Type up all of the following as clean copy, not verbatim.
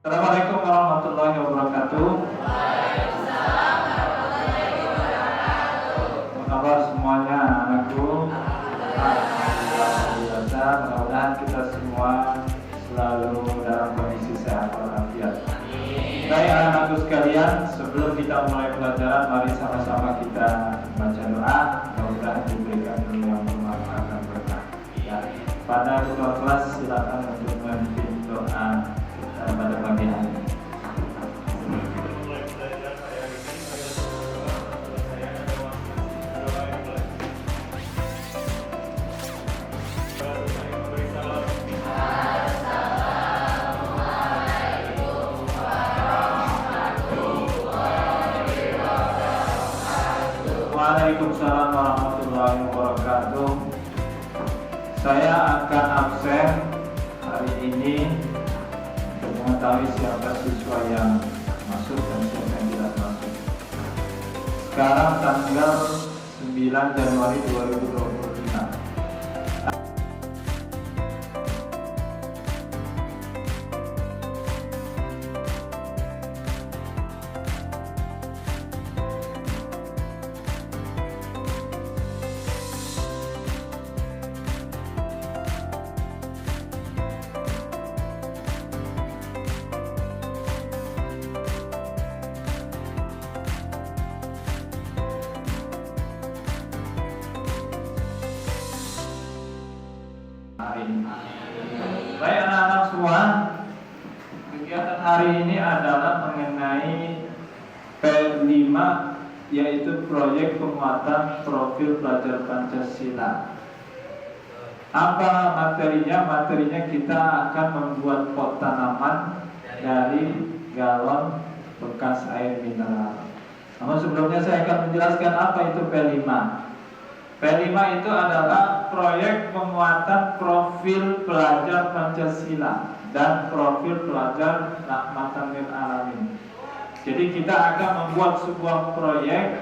Assalamualaikum warahmatullahi wabarakatuh. Apa kabar semuanya anakku? Alhamdulillah, mudah-mudahan kita semua selalu dalam kondisi sehat walafiat. Baik anak-anakku sekalian, sebelum kita mulai pelajaran, mari sama-sama kita baca doa. Mudah-mudahan diberikan ilmu yang bermanfaat dan berkah. Ya, pada ketua kelas silakan untuk memimpin doa pada pagi hari. Waalaikumsalam warahmatullahi wabarakatuh. Saya akan absen hari ini untuk mengetahui siapa siswa yang masuk dan siapa yang tidak masuk. Sekarang tanggal 9 Januari 2025. Baik anak-anak semua, kegiatan hari ini adalah mengenai P5, yaitu proyek penguatan profil pelajar Pancasila. Apa materinya? Materinya kita akan membuat pot tanaman dari galon bekas air mineral. Namun sebelumnya saya akan menjelaskan apa itu P5. P5 itu adalah proyek penguatan profil pelajar Pancasila dan profil pelajar Rahmatan lil Alamin. Jadi kita akan membuat sebuah proyek,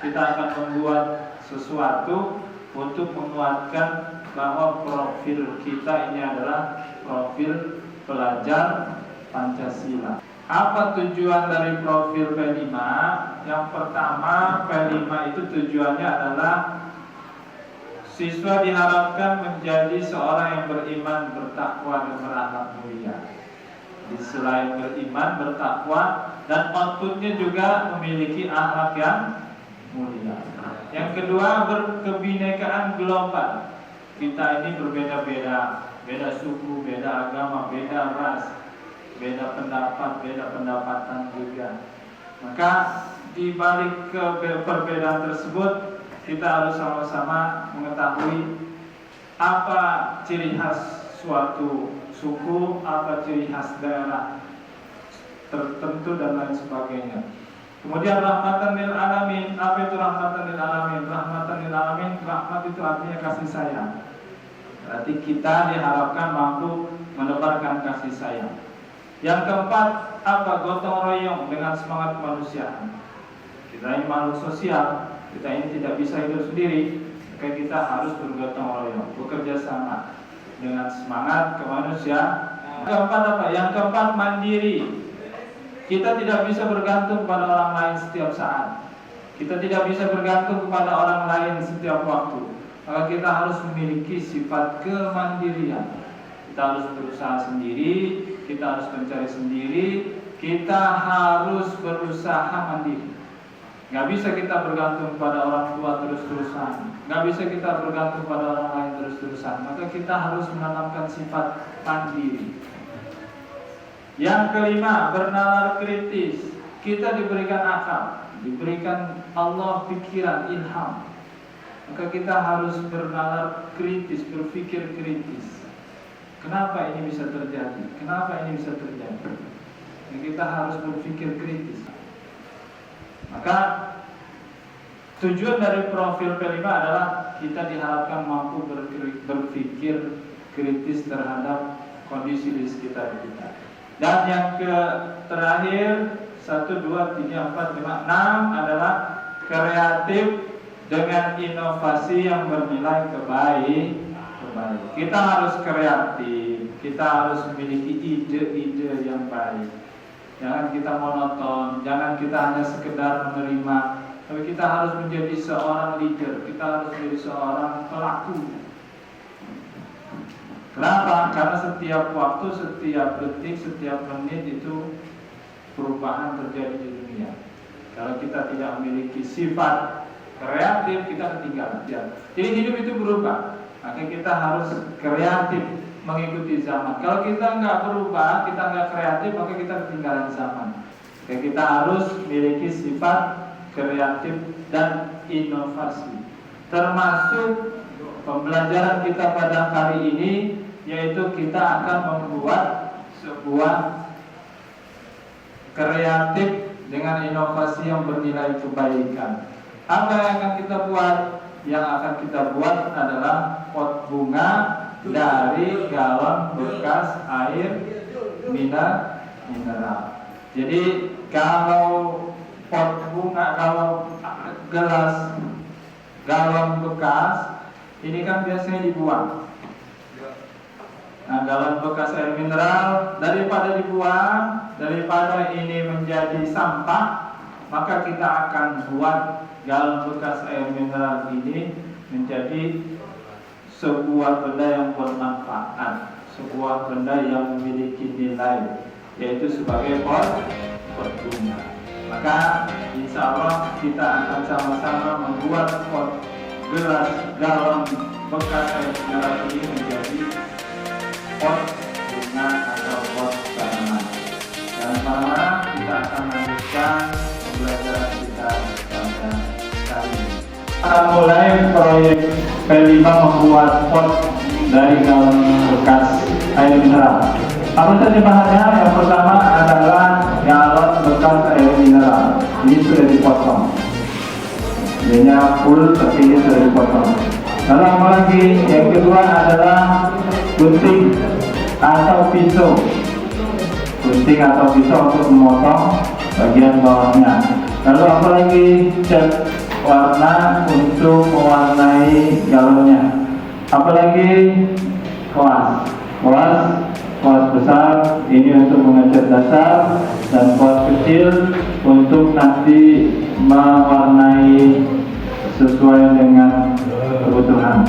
kita akan membuat sesuatu untuk menguatkan bahwa profil kita ini adalah profil pelajar Pancasila. Apa tujuan dari profil P5? Yang pertama, P5 itu tujuannya adalah siswa diharapkan menjadi seorang yang beriman, bertakwa, dan berakhlak mulia. Di selain beriman, bertakwa, dan outputnya juga memiliki akhlak yang mulia. Yang kedua, berkebinekaan global. Kita ini berbeda-beda, beda suku, beda agama, beda ras, beda pendapat, beda pendapatan juga. Maka di balik perbedaan tersebut, kita harus sama-sama mengetahui apa ciri khas suatu suku, apa ciri khas daerah tertentu dan lain sebagainya. Kemudian rahmatan lil alamin. Apa itu rahmatan lil alamin? Rahmatan lil alamin, rahmat itu artinya kasih sayang. Berarti kita diharapkan mampu menebarkan kasih sayang. Yang keempat, apa? Gotong royong dengan semangat kemanusiaan. Kita ini makhluk sosial. Kita ini tidak bisa hidup sendiri, maka kita harus bergotong royong, bekerja sama dengan semangat kemanusiaan. Keempat apa? Yang keempat, mandiri. Kita tidak bisa bergantung pada orang lain setiap saat. Kita tidak bisa bergantung kepada orang lain setiap waktu. Maka kita harus memiliki sifat kemandirian. Kita harus berusaha sendiri, kita harus mencari sendiri, kita harus berusaha mandiri. Gak bisa kita bergantung pada orang tua terus-terusan, gak bisa kita bergantung pada orang lain terus-terusan. Maka kita harus menanamkan sifat mandiri. Yang kelima, bernalar kritis. Kita diberikan akal, diberikan Allah pikiran, ilham. Maka kita harus bernalar kritis, berpikir kritis. Kenapa ini bisa terjadi? Kenapa ini bisa terjadi? Dan kita harus berpikir kritis. Maka tujuan dari profil P5 adalah kita diharapkan mampu berpikir kritis terhadap kondisi di sekitar kita. Dan yang terakhir 1, 2, 3, 4, 5, 6 adalah kreatif dengan inovasi yang bernilai kebaikan. Kita harus kreatif, kita harus memiliki ide-ide yang baik. Jangan kita monoton, jangan kita hanya sekedar menerima, tapi kita harus menjadi seorang leader, kita harus menjadi seorang pelaku. Kenapa? Karena setiap waktu, setiap detik, setiap menit itu perubahan terjadi di dunia. Kalau kita tidak memiliki sifat kreatif, kita ketinggalan. Jadi hidup itu berubah, maka kita harus kreatif mengikuti zaman. Kalau kita nggak berubah, kita nggak kreatif, maka kita ketinggalan zaman. Maka kita harus memiliki sifat kreatif dan inovasi. Termasuk pembelajaran kita pada hari ini, yaitu kita akan membuat sebuah kreatif dengan inovasi yang bernilai kebaikan. Apa yang akan kita buat? Yang akan kita buat adalah pot bunga dari galon bekas air mineral. Jadi kalau pot bunga, kalau gelas galon bekas ini kan biasanya dibuang. Nah, galon bekas air mineral daripada dibuang, daripada ini menjadi sampah, maka kita akan buat galon bekas air mineral ini menjadi sebuah benda yang bermanfaat, sebuah benda yang memiliki nilai, yaitu sebagai pot bunga. Maka insya Allah kita akan sama-sama membuat pot gelas galon bekas air mineral ini menjadi pot bunga atau pot tanaman. Dan mana kita akan melanjutkan pembelajaran kita pada kali ini. Kita mulai proyek P5 membuat pot dari galon bekas air mineral. Apa saja bahannya? Yang pertama adalah galon bekas air mineral. Ini sudah dipotong. Ini full, tapi ini sudah dipotong. Lalu apa lagi? Yang kedua adalah gunting atau pisau. Gunting atau pisau untuk memotong bagian bawahnya. Lalu apa lagi? Cat warna untuk mewarnai galonnya. Apalagi kuas besar ini untuk mengecat dasar, dan kuas kecil untuk nanti mewarnai sesuai dengan kebutuhan.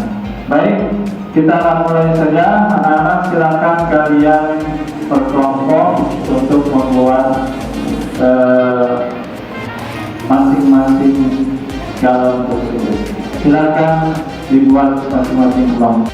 Baik, kita akan mulai saja. Anak-anak silakan kalian berkelompok untuk membuat masing-masing galon tersebut. Silakan dibuat masing-masing kelompok.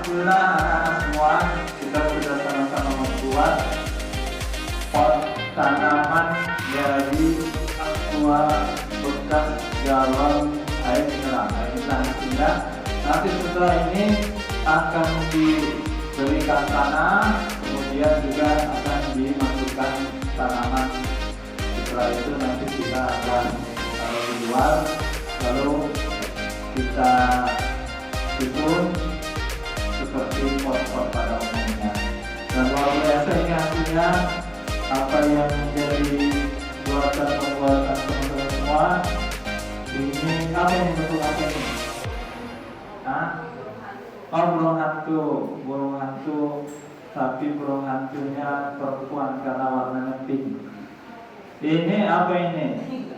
Alhamdulillah anak-anak semua, kita sudah sama-sama membuat pot tanaman dari aqua bekas galon air mineral. Sehingga nanti setelah ini akan diberikan tanah, kemudian juga akan dimasukkan tanaman Setelah itu nanti kita akan taruh di luar, lalu kita susun seperti pot-pot pada umumnya. Dan luar biasa ini hasilnya, apa yang menjadi buatan-buatan teman-teman semua. Ini apa yang bentuk apa ini? Hah? Oh, burung hantu, tapi burung hantunya perempuan karena warnanya pink. Ini apa ini?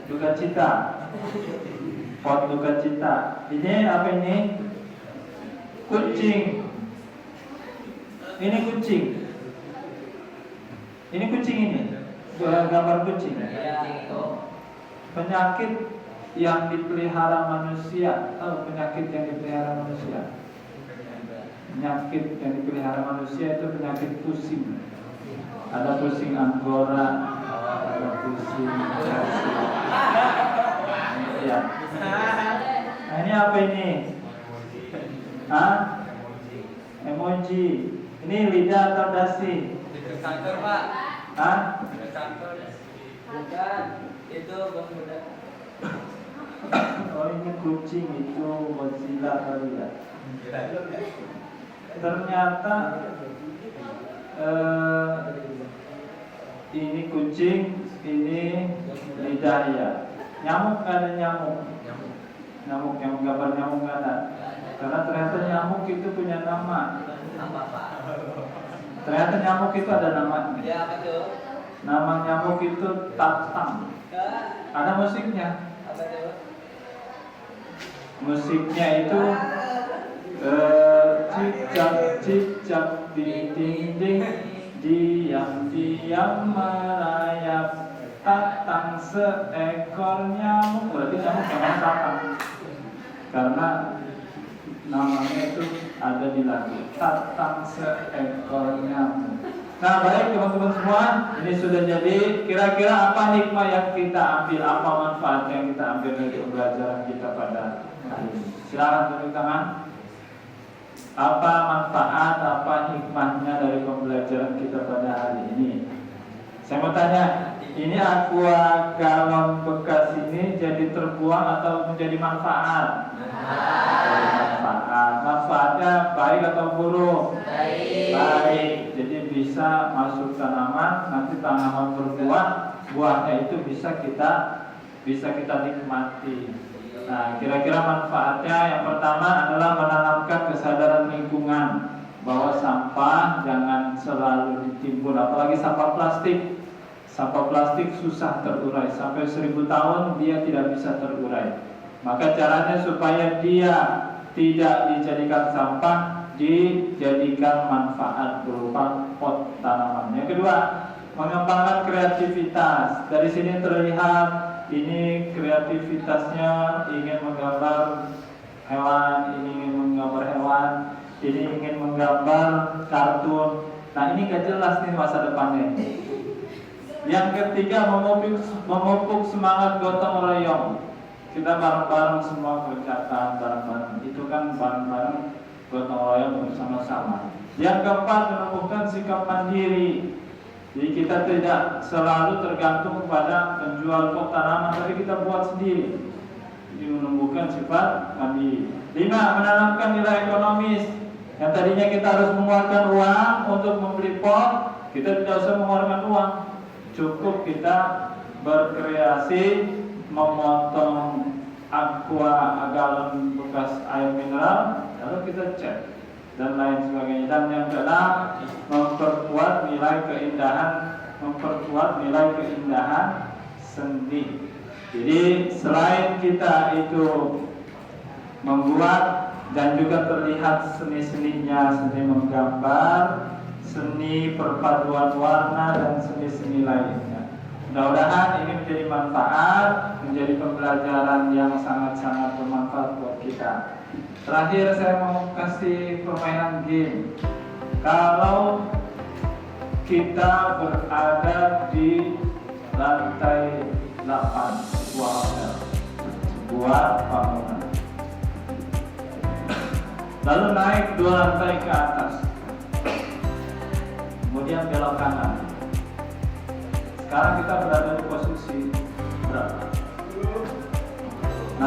Duka cita. Pot duka cita. Ini apa ini? Kucing. Ini kucing. Ini kucing ini. Gambar kucing. Penyakit yang dipelihara manusia. Tahu penyakit yang dipelihara manusia? Penyakit yang dipelihara manusia itu penyakit pusing. Ada pusing anggora, ada pusing Chelsea. Ya. Nah, ini apa ini? Hah? Emoji. Ini lidah atau dasi? Kantor, Pak. Hah? Kantor. Bukan, itu Bang Budak. Oh, ini kucing, itu Mozilla kali ya. Ternyata ini kucing, ini lidah ya. Nyamuk, ada nyamuk. Nyamuk gambar nyamuk ada. Karena ternyata nyamuk itu punya nama. Apa, Pak? Ternyata nyamuk itu ada namanya. Ya, apa tuh? Nama nyamuk itu Tatang. Ada musiknya. Apa tuh? Musiknya itu cicak ding ding ding, diam merayap, Tatang seekor nyamuk. Berarti nyamuk namanya Tatang, karena namanya itu ada di lagu Tatang seekor nyamuk. Nah, baik teman-teman semua, ini sudah jadi. Kira-kira apa hikmah yang kita ambil, apa manfaat yang kita ambil dari pembelajaran kita pada hari ini? Silakan tunjuk tangan. Apa manfaat, apa hikmahnya dari pembelajaran kita pada hari ini? Saya mau tanya, ini aqua galon bekas ini jadi terbuang atau menjadi manfaat? Manfaat. Manfaatnya baik atau buruk? Baik. Jadi bisa masuk tanaman, nanti tanaman berbuah, buahnya itu bisa kita nikmati. Nah, kira-kira manfaatnya yang pertama adalah menanamkan kesadaran lingkungan bahwa sampah jangan selalu ditimbun, apalagi sampah plastik. Sampah plastik susah terurai, sampai 1000 tahun dia tidak bisa terurai. Maka caranya supaya dia tidak dijadikan sampah, dijadikan manfaat berupa pot tanaman. Yang kedua, mengembangkan kreativitas. Dari sini terlihat ini kreativitasnya, ingin menggambar hewan, ini ingin menggambar hewan, ini ingin menggambar kartun. Nah, ini gak jelas nih masa depannya. Yang ketiga, memupuk semangat gotong royong. Kita bareng-bareng semua kerjakan bareng-bareng. Itu kan bareng-bareng gotong royong bersama-sama. Yang keempat, menumbuhkan sikap mandiri. Jadi kita tidak selalu tergantung kepada penjual pot tanaman, tapi kita buat sendiri. Jadi menumbuhkan sifat mandiri. 5, menanamkan nilai ekonomis. Yang tadinya kita harus mengeluarkan uang untuk membeli pot, kita tidak usah mengeluarkan uang. Cukup kita berkreasi, memotong aqua galon bekas air mineral, lalu kita cek dan lain sebagainya. Dan yang keenam, memperkuat nilai keindahan seni. Jadi selain kita itu membuat dan juga terlihat seni-seninya, seni menggambar, seni perpaduan warna dan seni-seni lainnya. Mudah-mudahan ini menjadi manfaat, menjadi pembelajaran yang sangat-sangat bermanfaat buat kita. Terakhir saya mau kasih permainan game. Kalau kita berada di lantai 8 sebuah hotel, sebuah bangunan, lalu naik 2 lantai ke atas, kemudian belok kanan. Sekarang kita berada di posisi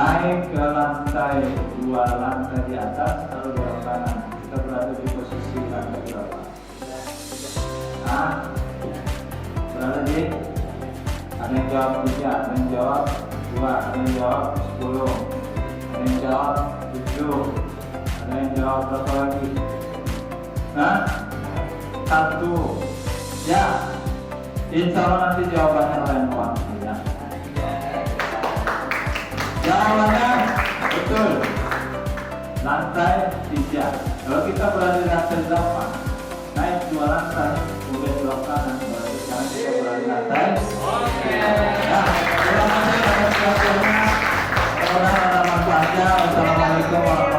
naik ke lantai 2, lantai di atas, lalu belok kanan. Kita berada di posisi lantai berapa? Nah, berada di, ada yang jawab 3, ada yang jawab 2, ada yang jawab 10, ada yang jawab 7, ada yang jawab berapa lagi? Nah, 1. Ya, insya Allah nanti jawabannya lain waktu ya. Jawabannya betul. Lantai 3. Kalau kita berada di lantai 8, naik 2 lantai, kemudian belok kanan, berarti sekarang kita berada di lantai. Nah, terima kasih atas perhatiannya. Mudah-mudahan ada manfaatnya. Wassalamualaikum warahmatullahi wabarakatuh.